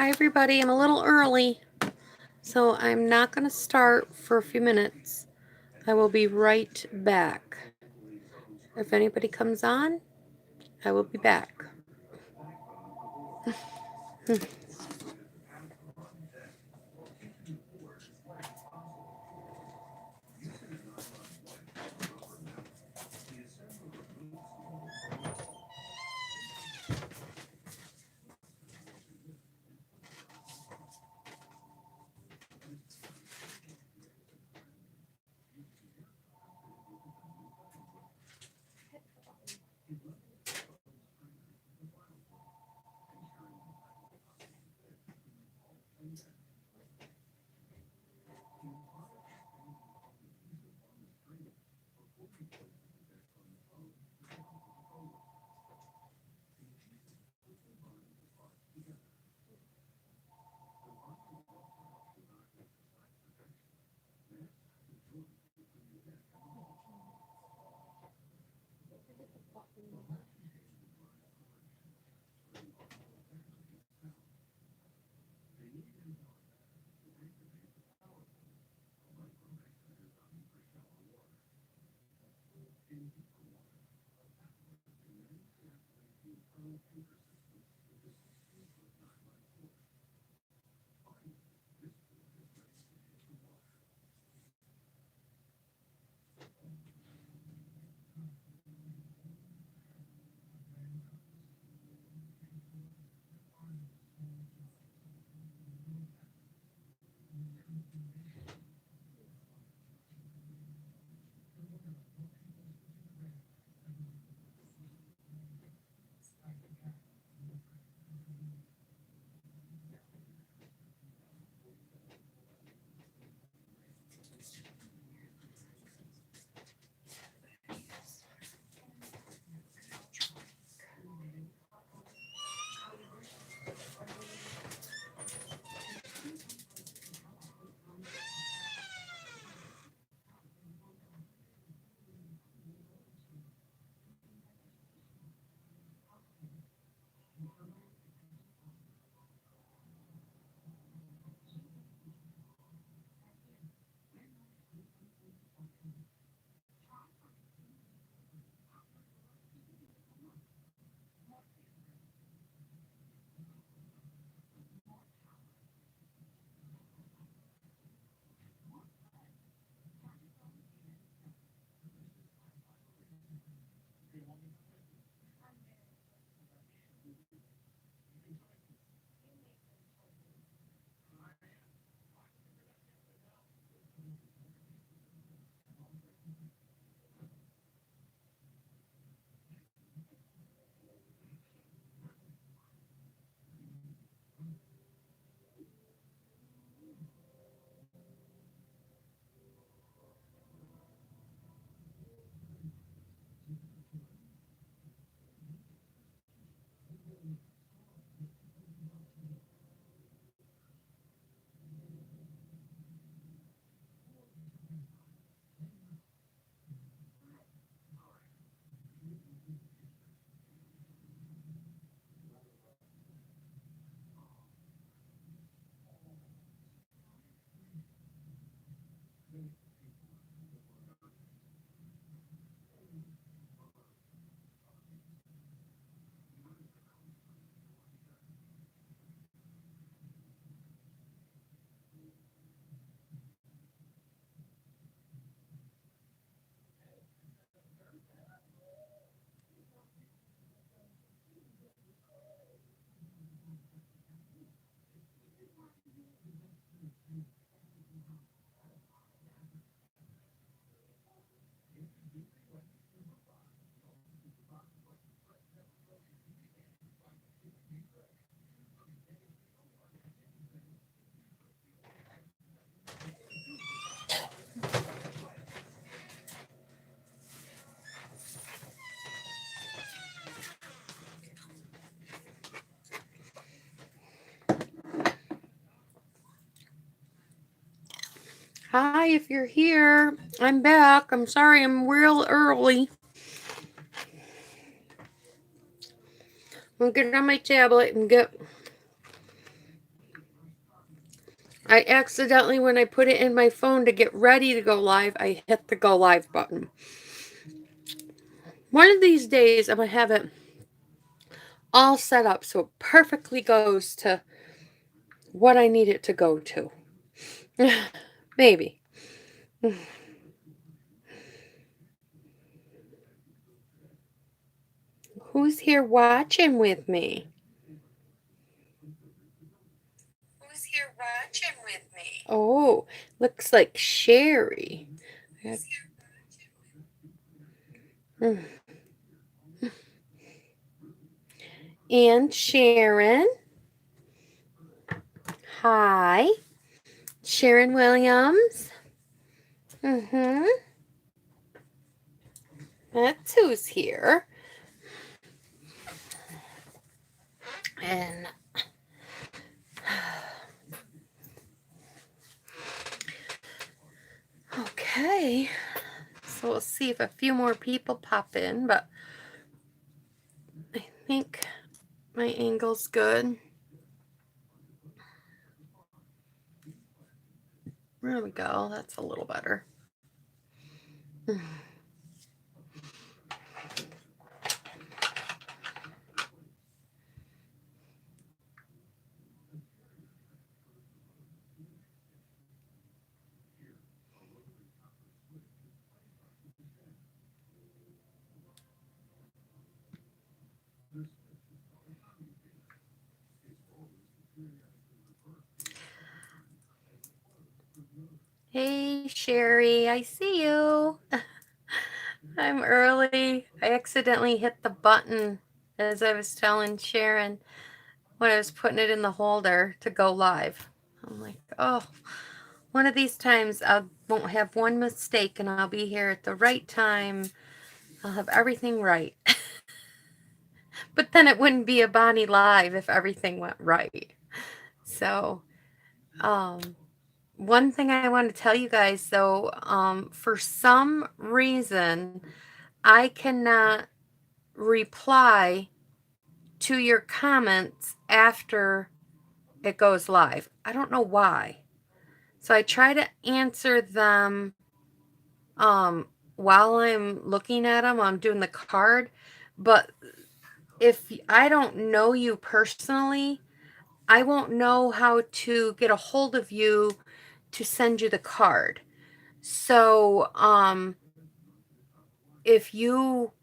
Hi everybody, I'm a little early, so I'm not going to start for a few minutes. I will be right back. If anybody comes on, I will be back. Hi, if you're here, I'm back. I'm sorry I'm real early. I'm gonna get on my tablet and get I accidentally, when I put it in my phone to get ready to go live, I hit the go live button. One of these days, I'm going to have it all set up so it perfectly goes to what I need it to go to. Maybe. Who's here watching with me? Who's here watching with me? Oh, looks like Sherry. And Sharon. Hi. Sharon Williams. Mm-hmm. That's who's here. And okay. So we'll see if a few more people pop in, but I think my angle's good. There we go. That's a little better. Hey, Sherry, I see you. I'm early. I accidentally hit the button as I was telling Sharon when I was putting it in the holder to go live. I'm like, oh, one of these times I won't have one mistake and I'll be here at the right time. I'll have everything right. But then it wouldn't be a Bonnie Live if everything went right. So, one thing I want to tell you guys though, for some reason, I cannot reply to your comments after it goes live. I don't know why. So I try to answer them while I'm looking at them. I'm doing the card. But if I don't know you personally, I won't know how to get a hold of you to send you the card. So if you,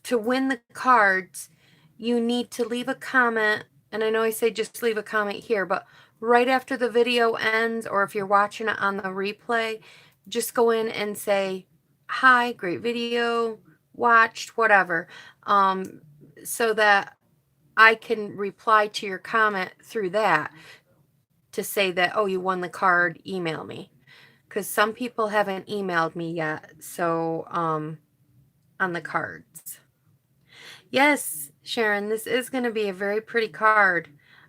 to win the cards, you need to leave a comment. And I know I say just leave a comment here, but right after the video ends, or if you're watching it on the replay, just go in and say, hi, great video, watched, whatever, so that I can reply to your comment through that to say that, oh, you won the card, email me. Because some people haven't emailed me yet, so on the cards. Yes, Sharon, this is going to be a very pretty card.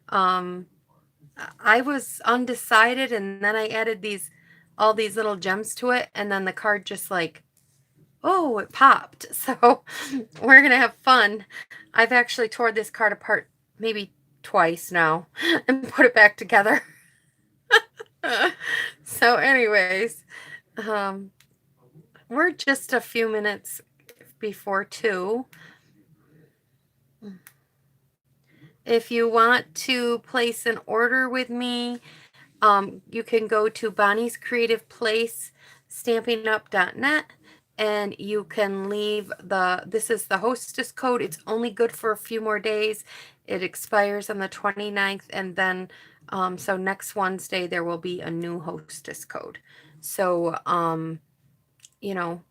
I was undecided, and then I added all these little gems to it, and then the card just like, oh, it popped. So we're going to have fun. I've actually tore this card apart maybe twice now and put it back together. So anyways, we're just a few minutes before 2. If you want to place an order with me, you can go to Bonnie's Creative Place, stampinup.net, and you can leave this is the hostess code. It's only good for a few more days. It expires on the 29th, and then so next Wednesday there will be a new hostess code. So you know,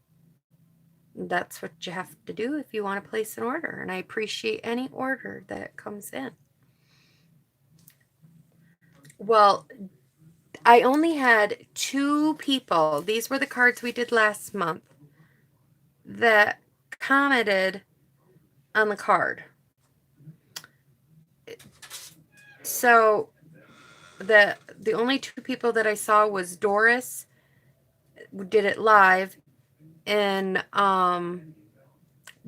that's what you have to do if you want to place an order, and I appreciate any order that comes in. Well, I only had 2 people. These were the cards we did last month that commented on the card. So the only 2 people that I saw was Doris, did it live, and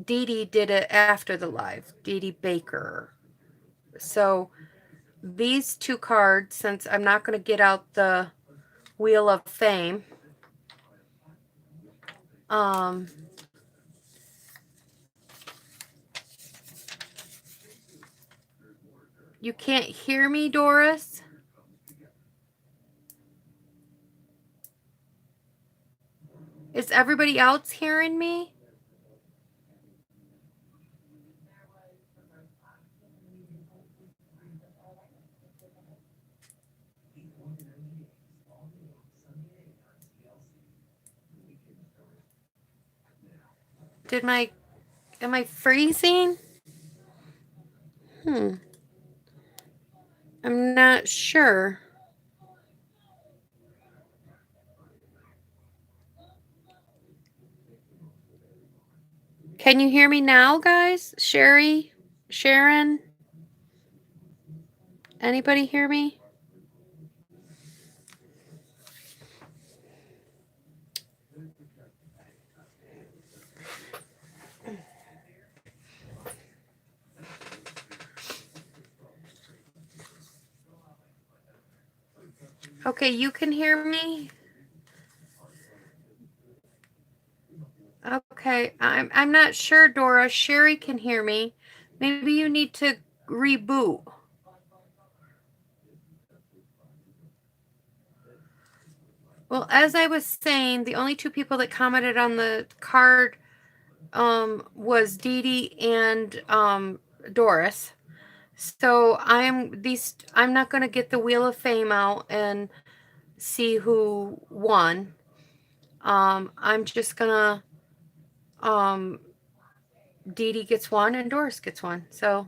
Dee Dee did it after the live. Dee Dee Baker. So these two cards, since I'm not going to get out the Wheel of Fame. You can't hear me, Doris? Is everybody else hearing me? Am I freezing? I'm not sure. Can you hear me now, guys? Sherry? Sharon? Anybody hear me? Okay, you can hear me? Okay, I'm not sure, Dora. Sherry can hear me. Maybe you need to reboot. Well, as I was saying, the only two people that commented on the card was Dee Dee and Doris. So I'm not going to get the Wheel of Fame out and see who won. I'm just going to Dee Dee gets one and Doris gets one. So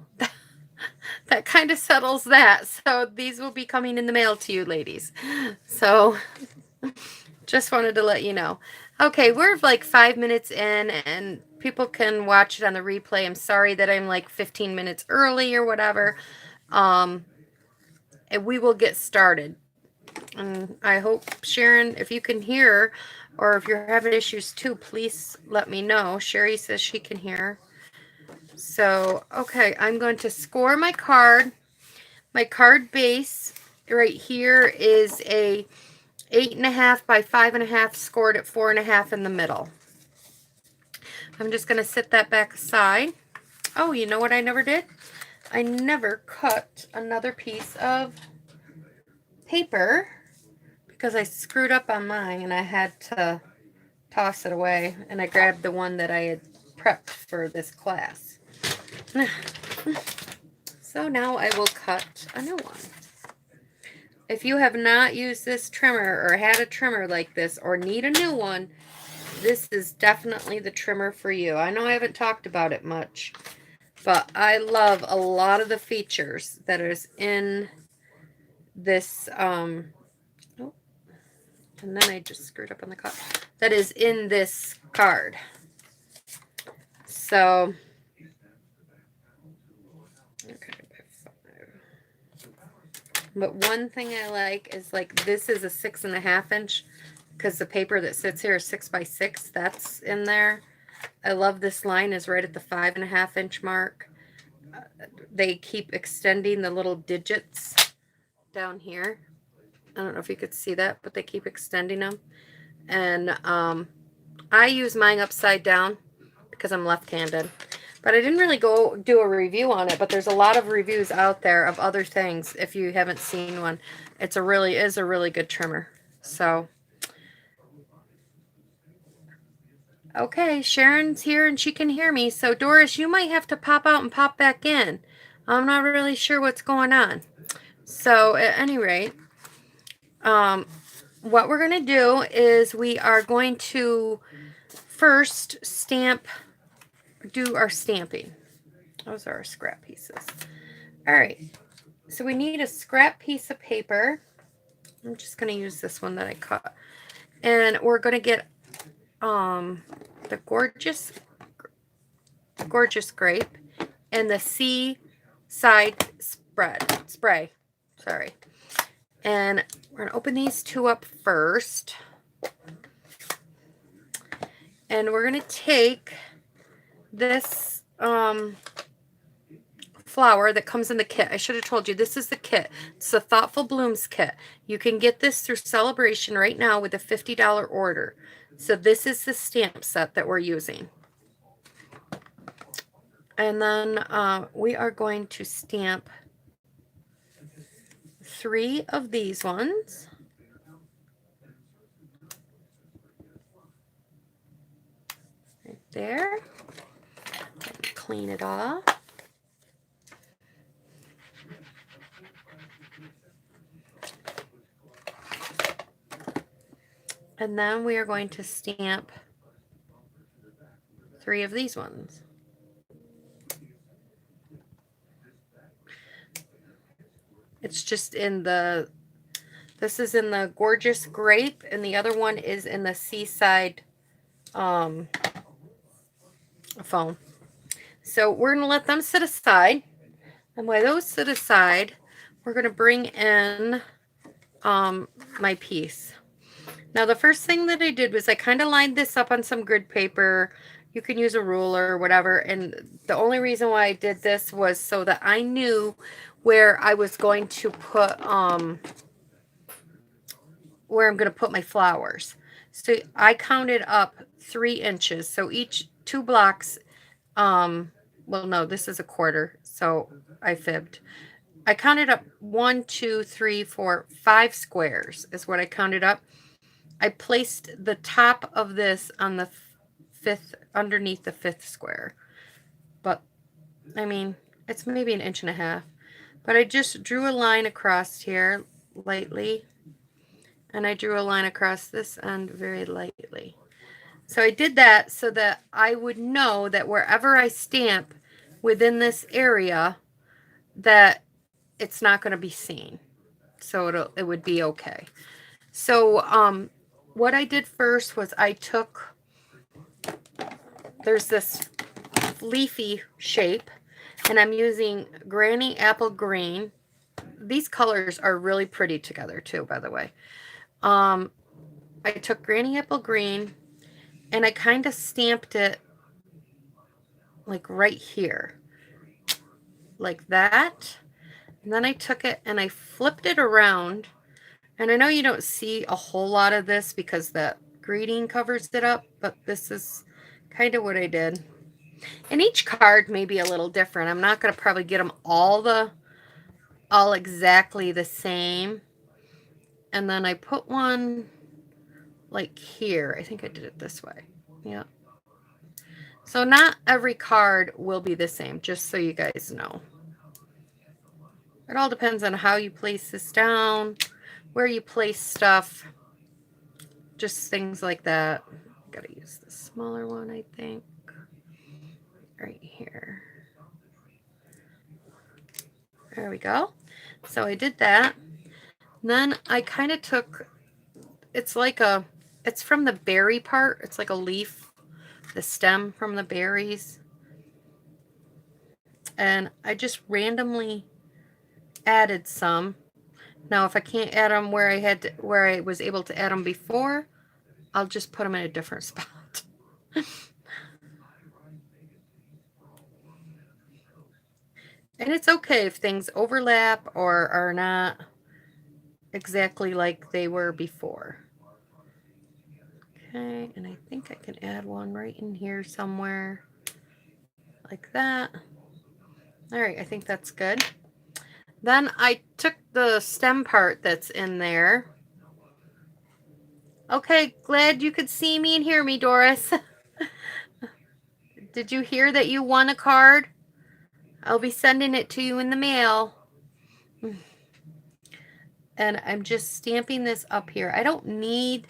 that kind of settles that. So these will be coming in the mail to you, ladies. So just wanted to let you know. Okay, we're like 5 minutes in and people can watch it on the replay. I'm sorry that I'm like 15 minutes early or whatever. And we will get started. And I hope, Sharon, if you can hear or if you're having issues too, please let me know. Sherry says she can hear. So, okay, I'm going to score my card. My card base right here is a 8.5 by 5.5, scored at 4.5 in the middle. I'm just going to set that back aside. Oh, you know what I never did? I never cut another piece of paper because I screwed up on mine and I had to toss it away. And I grabbed the one that I had prepped for this class. So now I will cut a new one. If you have not used this trimmer or had a trimmer like this or need a new one, this is definitely the trimmer for you. I know I haven't talked about it much, but I love a lot of the features that is in this, oh, and then I just screwed up on the card, that is in this card. So, okay, but one thing I like is like this is a 6.5 inch because the paper that sits here is 6 by 6. That's in there. I love this line is right at the 5.5 inch mark. They keep extending the little digits down here. I don't know if you could see that, but they keep extending them. And I use mine upside down because I'm left-handed. But I didn't really go do a review on it, but there's a lot of reviews out there of other things if you haven't seen one. It's a really good trimmer. So, okay, Sharon's here and she can hear me. So, Doris, you might have to pop out and pop back in. I'm not really sure what's going on. So, at any rate, what we're going to do is we are going to first do our stamping. Those are our scrap pieces. All right. So we need a scrap piece of paper. I'm just going to use this one that I cut. And we're going to get the gorgeous grape and the Seaside spray. Sorry. And we're going to open these two up first. And we're going to take this flower that comes in the kit. I should have told you, this is the kit. It's the Thoughtful Blooms kit. You can get this through Celebration right now with a $50 order. So this is the stamp set that we're using. And then we are going to stamp 3 of these ones. Right there. Clean it off. And then we are going to stamp 3 of these ones. It's just in the, this is in the Gorgeous Grape, and the other one is in the Seaside foam. So we're going to let them sit aside. And while those sit aside, we're going to bring in my piece. Now, the first thing that I did was I kind of lined this up on some grid paper. You can use a ruler or whatever. And the only reason why I did this was so that I knew where I was going to put, where I'm going to put my flowers. So I counted up 3 inches. So each 2 blocks, well, no, this is a quarter. So I fibbed. I counted up 1, 2, 3, 4, 5 squares is what I counted up. I placed the top of this on the 5th, underneath the 5th square. But, I mean, it's maybe 1.5 inches. But I just drew a line across here lightly. And I drew a line across this end very lightly. So I did that so that I would know that wherever I stamp within this area, that it's not going to be seen. So it would be okay. So what I did first was I took, there's this leafy shape, and I'm using Granny Apple Green. These colors are really pretty together too, by the way. I took Granny Apple Green and I kind of stamped it like right here, like that. And then I took it and I flipped it around. And I know you don't see a whole lot of this because the greeting covers it up, but this is kind of what I did. And each card may be a little different. I'm not going to probably get them all exactly the same. And then I put one like here. I think I did it this way. Yeah. So not every card will be the same, just so you guys know. It all depends on how you place this down, where you place stuff, just things like that. Gotta use the smaller one, I think. Right here. There we go. So I did that. Then I kind of took, it's from the berry part. It's like a leaf, the stem from the berries. And I just randomly added some. Now, if I can't add them where I was able to add them before, I'll just put them in a different spot. And it's okay if things overlap or are not exactly like they were before. Okay, and I think I can add one right in here somewhere, like that. All right, I think that's good. Then I took the stem part that's in there. Okay, glad you could see me and hear me, Doris. Did you hear that you won a card? I'll be sending it to you in the mail. And I'm just stamping this up here. I don't need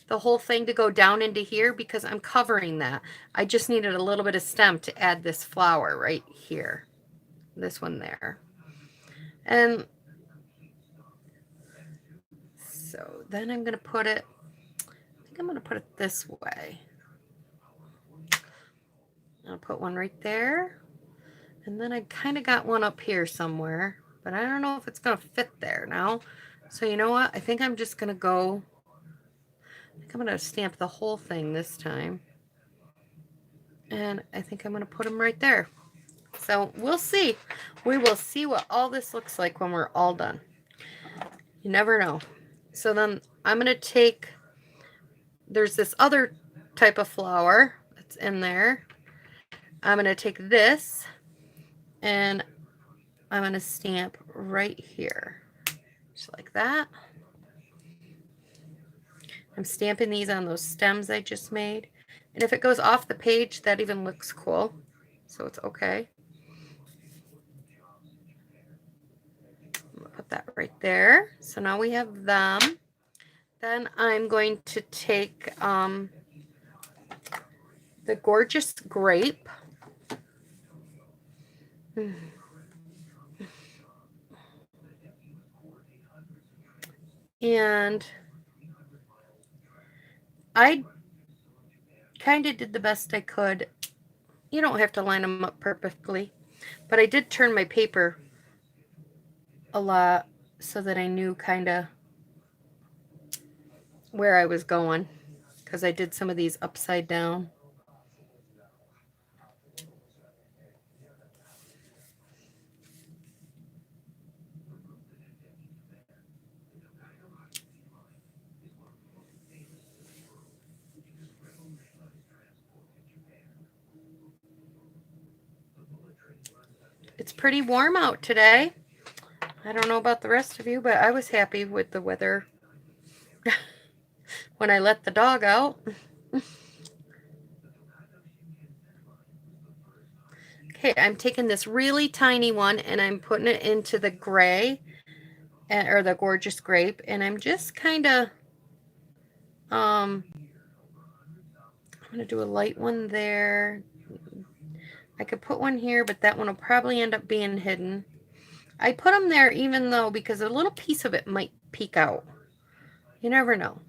the whole thing to go down into here because I'm covering that. I just needed a little bit of stem to add this flower right here. This one there. And so then I'm going to put it, I think I'm going to put it this way. I'll put one right there. And then I kind of got one up here somewhere, but I don't know if it's going to fit there now. So you know what? I think I'm just going to go, I think I'm going to stamp the whole thing this time. And I think I'm going to put them right there. So we'll see. We will see what all this looks like when we're all done. You never know. So then I'm going to take, there's this other type of flower that's in there. I'm going to take this and I'm going to stamp right here. Just like that. I'm stamping these on those stems I just made. And if it goes off the page, that even looks cool. So it's okay. I'm going to put that right there. So now we have them. Then I'm going to take the Gorgeous Grape. And I kind of did the best I could. You don't have to line them up perfectly, but I did turn my paper a lot so that I knew kind of where I was going, because I did some of these upside down. It's pretty warm out today. I don't know about the rest of you, but I was happy with the weather when I let the dog out. Okay, I'm taking this really tiny one and I'm putting it into the gray, or the Gorgeous Grape, and I'm just kind of, I'm going to do a light one there. I could put one here, but that one will probably end up being hidden. I put them there even though, because a little piece of it might peek out. You never know.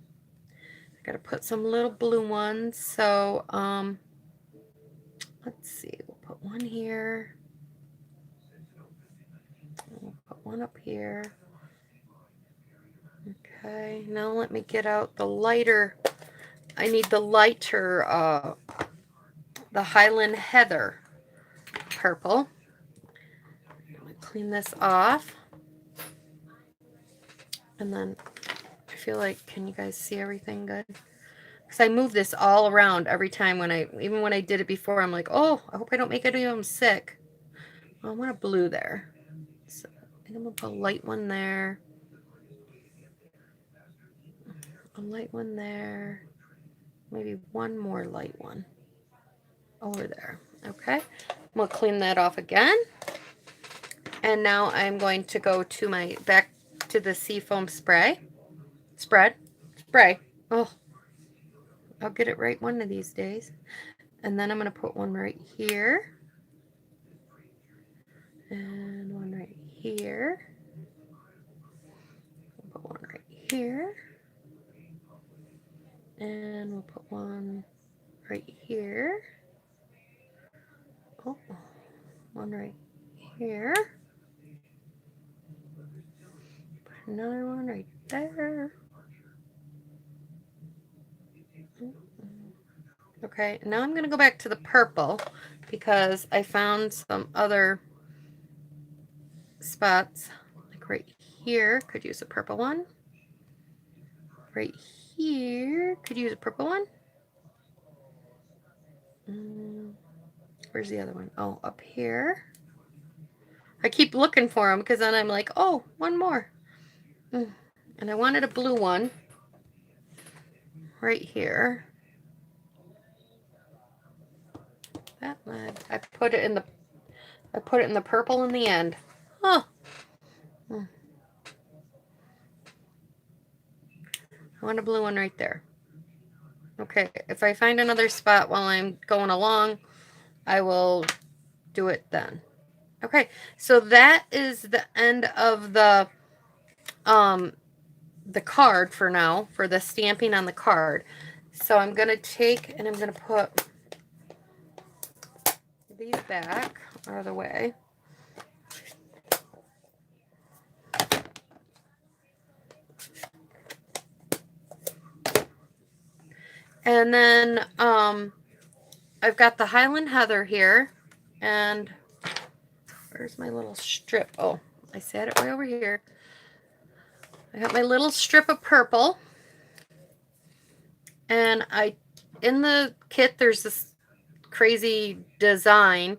I got to put some little blue ones. So, let's see. We'll put one here. We'll put one up here. Okay, now let me get out the lighter. I need the lighter, the Highland Heather purple. I'm going to clean this off. And then I feel like, can you guys see everything good? Because I move this all around every time even when I did it before, I'm like, oh, I hope I don't make any of them sick. Well, I want a blue there. So I think I'm going to put a light one there. A light one there. Maybe one more light one over there. Okay. I'm going to clean that off again. And now I'm going to go to back to the seafoam spray. Spray. Oh, I'll get it right one of these days. And then I'm going to put one right here. And one right here. We'll put one right here. And we'll put one right here. Oh, one right here. Put another one right there. Okay, now I'm going to go back to the purple because I found some other spots, like right here, could use a purple one. Right here, could use a purple one. Where's the other one? Oh, up here. I keep looking for them because then I'm like, oh, one more. And I wanted a blue one right here. That one, I put it in the purple in the end. Oh. I want a blue one right there. Okay, if I find another spot while I'm going along, I will do it then. Okay, so that is the end of the card for now, for the stamping on the card. So I'm going to take and I'm going to put these back out of the way. And then I've got the Highland Heather here, and Where's my little strip? Oh, I set it way over here. I got my little strip of purple. And in the kit, there's this crazy design.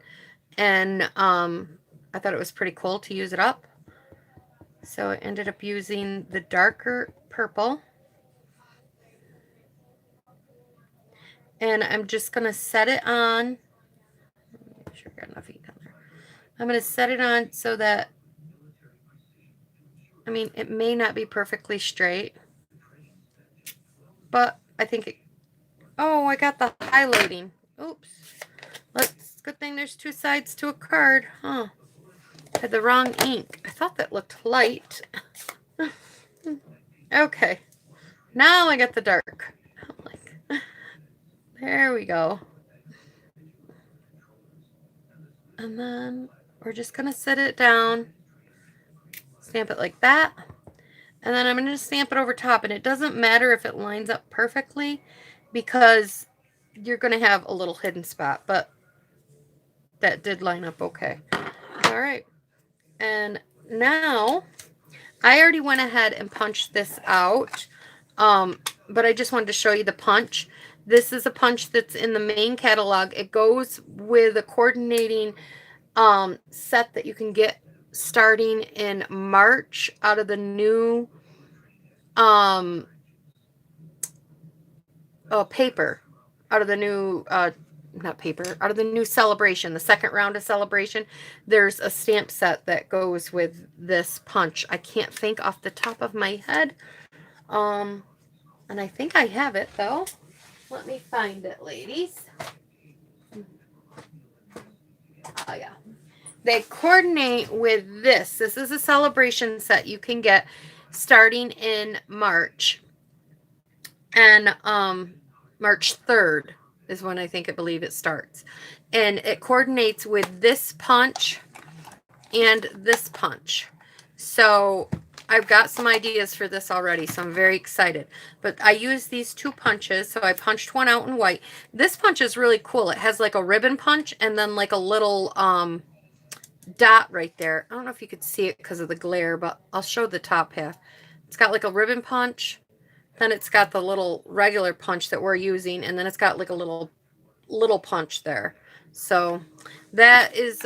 And I thought it was pretty cool to use it up. So I ended up using the darker purple. And I'm just going to set it on. Make sure I got enough ink on there. I'm going to set it on so that, I mean, it may not be perfectly straight, but I think it, oh, I got the highlighting. Oops. Good thing there's two sides to a card. Huh. Had the wrong ink. I thought that looked light. Okay. Now I got the dark. There we go. And then we're just going to set it down. Stamp it like that. And then I'm going to stamp it over top. And it doesn't matter if it lines up perfectly because you're going to have a little hidden spot. But that did line up okay. All right. And now I already went ahead and punched this out. But I just wanted to show you the punch. This is a punch that's in the main catalog. It goes with a coordinating set that you can get starting in March out of the new paper, out of the new not paper, out of the new Celebration, the second round of Celebration. There's a stamp set that goes with this punch. I can't think off the top of my head, and I think I have it though. Let me find it, ladies. Oh yeah. They coordinate with this. This is a Celebration set you can get starting in March. And March 3rd is when I believe it starts. And it coordinates with this punch and this punch. So I've got some ideas for this already, so I'm very excited. But I use these two punches. So I punched one out in white. This punch is really cool. It has like a ribbon punch and then like a little dot right there. I don't know if you could see it because of the glare, but I'll show the top half. It's got like a ribbon punch. Then it's got the little regular punch that we're using. And then it's got like a little punch there. So that is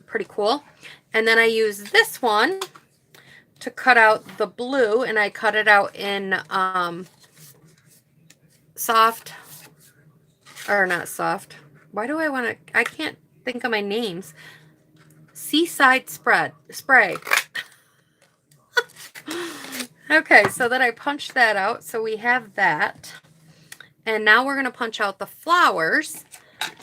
pretty cool. And then I use this one to cut out the blue, and I cut it out in soft, or not soft. Why do I want to, I can't think of my names. Seaside spray. Okay, so then I punched that out. So we have that. And now we're going to punch out the flowers.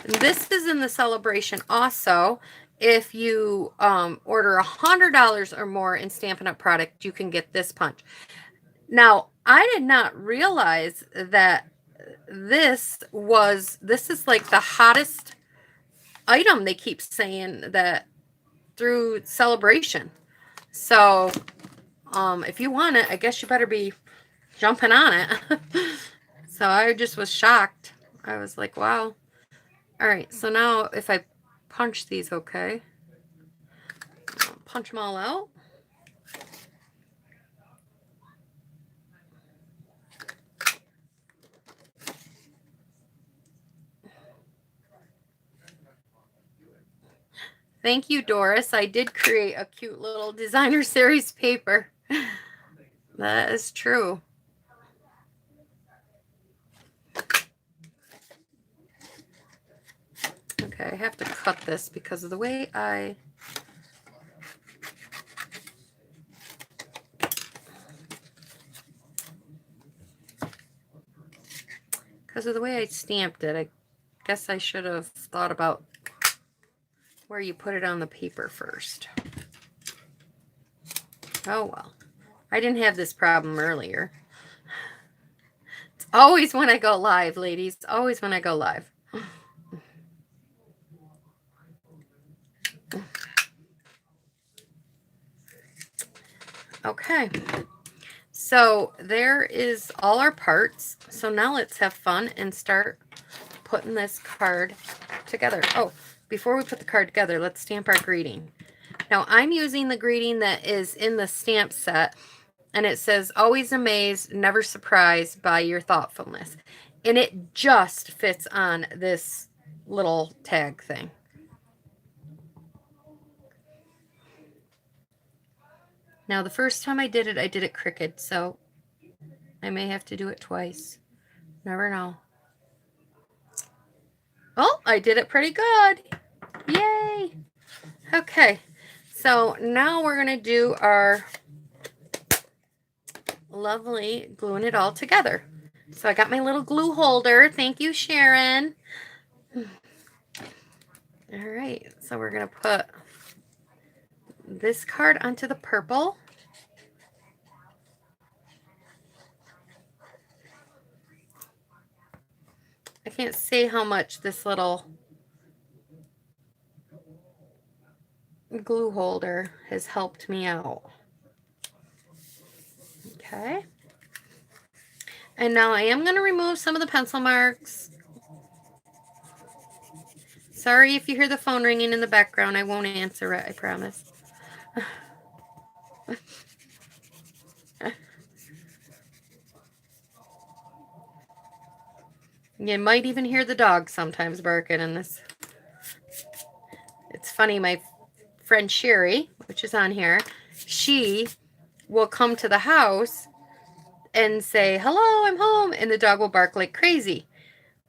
And this is in the Celebration also. If you order $100 or more in Stampin' Up! Product, you can get this punch. Now, I did not realize that this is like the hottest item, they keep saying, that through Celebration. So, if you want it, I guess you better be jumping on it. So I just was shocked. I was like, wow. All right, so now if I punch these, okay. Punch them all out. Thank you, Doris. I did create a cute little designer series paper. That is true. Okay, I have to cut this because of the way I... Because of the way I stamped it, I guess I should have thought about where you put it on the paper first. Oh, well. I didn't have this problem earlier. It's always when I go live, ladies. Always when I go live. Okay. So there is all our parts. So now let's have fun and start putting this card together. Oh, before we put the card together, let's stamp our greeting. Now, I'm using the greeting that is in the stamp set, and it says, always amazed, never surprised by your thoughtfulness. And it just fits on this little tag thing. Now, the first time I did it crooked, so I may have to do it twice. Never know. Oh, I did it pretty good. Yay. Okay, so now we're going to do our lovely gluing it all together. So I got my little glue holder. Thank you, Sharon. All right, so we're going to put this card onto the purple. I can't say how much this little glue holder has helped me out. Okay. And now I am going to remove some of the pencil marks. Sorry if you hear the phone ringing in the background. I won't answer it, I promise. You might even hear the dog sometimes barking in this. It's funny, my friend Sherry, which is on here, she will come to the house and say, hello, I'm home, and the dog will bark like crazy.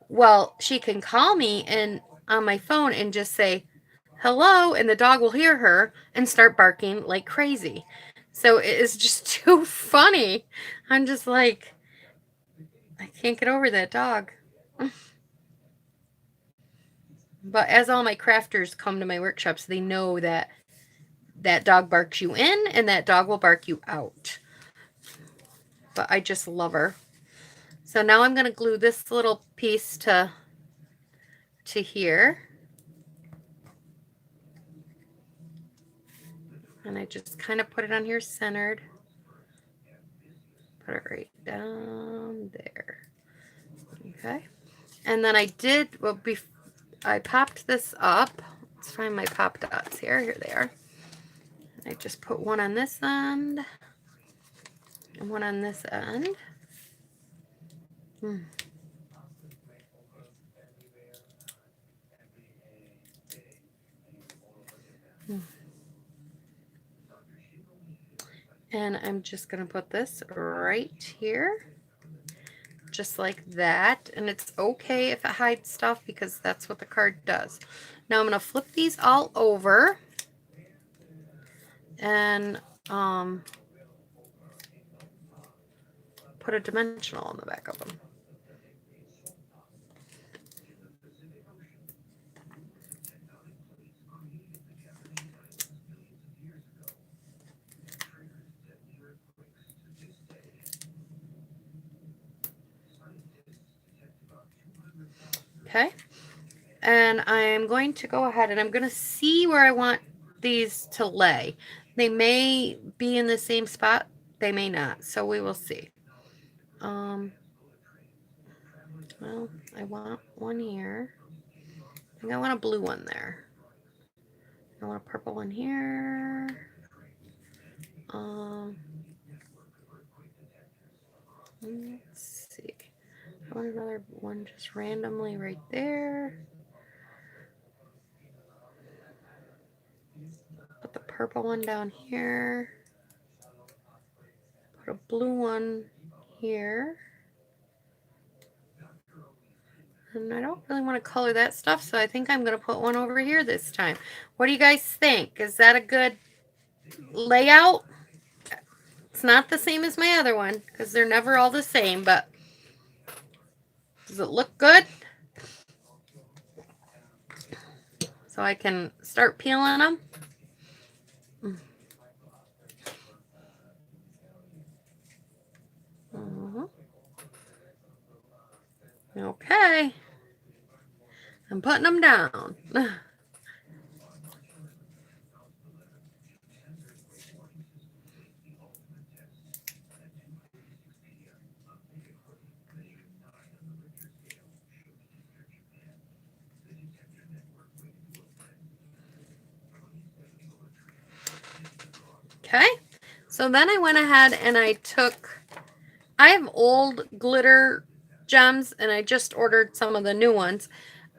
Well, she can call me and on my phone and just say, hello, and the dog will hear her and start barking like crazy. So it is just too funny. I'm just like, I can't get over that dog. But as all my crafters come to my workshops, they know that that dog barks you in and that dog will bark you out. But I just love her. So now I'm going to glue this little piece to here. And I just kind of put it on here centered. Put it right down there. Okay. And then I did, well, I popped this up. Let's find my pop dots here. Here they are. I just put one on this end and one on this end. And I'm just going to put this right here. Just like that. And it's okay if it hides stuff because that's what the card does. Now I'm going to flip these all over. And put a dimensional on the back of them. Okay, and I'm going to go ahead and I'm going to see where I want these to lay. They may be in the same spot, they may not, so we will see. Well, I want one here. I think I want a blue one there. I want a purple one here. Let's see. I want another one just randomly right there. Put the purple one down here. Put a blue one here. And I don't really want to color that stuff, so I think I'm going to put one over here this time. What do you guys think? Is that a good layout? It's not the same as my other one, because they're never all the same, but does it look good? So I can start peeling them. Okay. I'm putting them down. Okay, so then I went ahead and I have old glitter gems and I just ordered some of the new ones.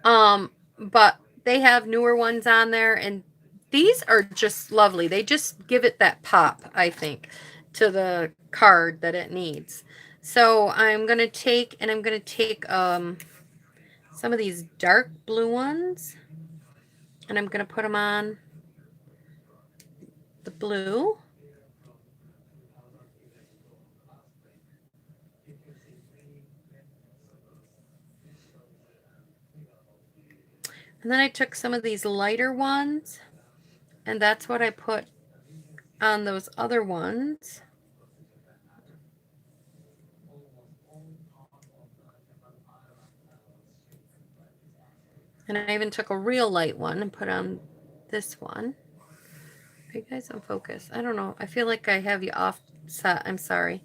But they have newer ones on there and these are just lovely. They just give it that pop, I think, to the card that it needs. So I'm going to take some of these dark blue ones and I'm going to put them on the blue. And then I took some of these lighter ones and that's what I put on those other ones. And I even took a real light one and put on this one. Are you guys on focus? I don't know. I feel like I have you offset. I'm sorry.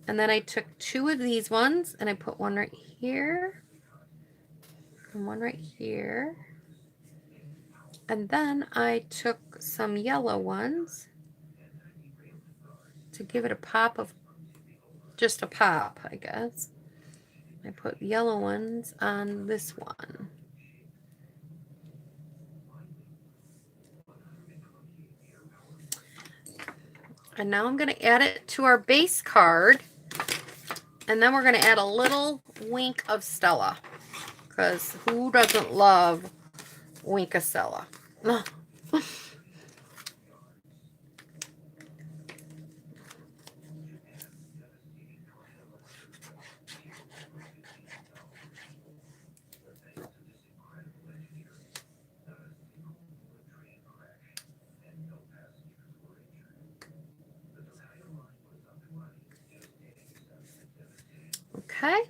And then I took two of these ones and I put one right here and one right here. And then I took some yellow ones to give it a pop of, just a pop, I guess. I put yellow ones on this one. And now I'm going to add it to our base card. And then we're going to add a little wink of Stella. Because who doesn't love wink of Stella? Okay,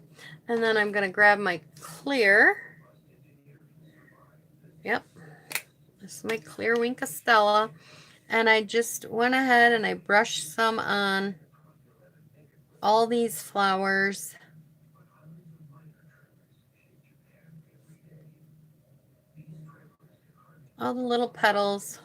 and then I'm going to grab my clear. Yep, this is my clear wink of Stella. And I just went ahead and I brushed some on all these flowers. All the little petals.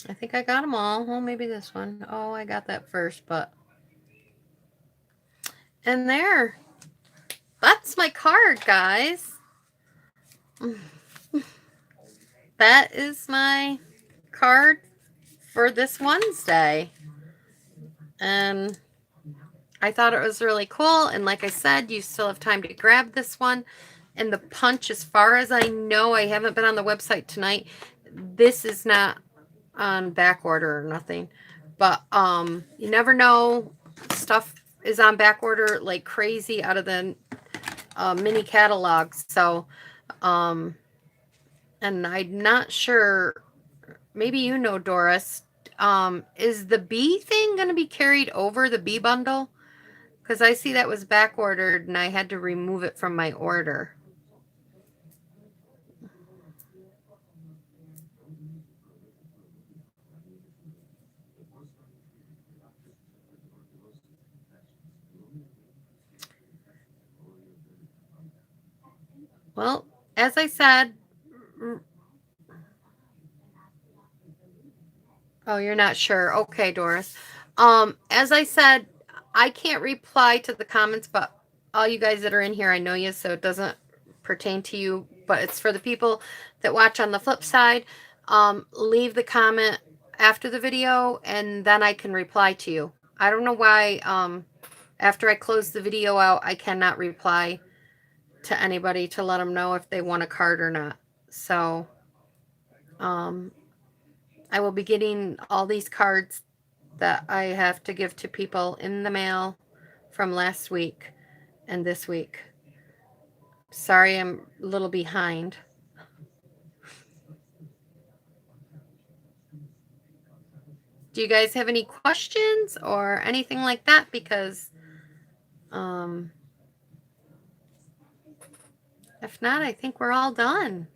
I think I got them all. Well, maybe this one. Oh, I got that first, but... And there. That's my card, guys. That is my card for this Wednesday. And I thought it was really cool. And like I said, you still have time to grab this one. And the punch, as far as I know, I haven't been on the website tonight. This is not on back order or nothing. But you never know. Stuff is on back order like crazy out of the mini catalogs. So, and I'm not sure. Maybe you know, Doris. Is the bee thing going to be carried over, the bee bundle? Because I see that was back ordered and I had to remove it from my order. Well, as I said, oh, you're not sure. Okay, Doris. As I said, I can't reply to the comments, but all you guys that are in here, I know you, so it doesn't pertain to you, but it's for the people that watch on the flip side. Leave the comment after the video, and then I can reply to you. I don't know why, after I close the video out, I cannot reply to anybody to let them know if they want a card or not. So, I will be getting all these cards that I have to give to people in the mail from last week and this week. Sorry, I'm a little behind. Do you guys have any questions or anything like that? Because If not, I think we're all done.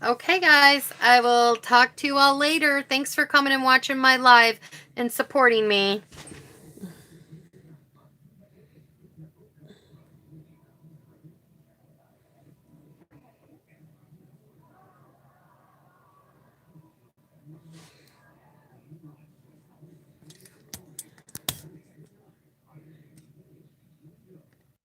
Okay, guys, I will talk to you all later. Thanks for coming and watching my live and supporting me.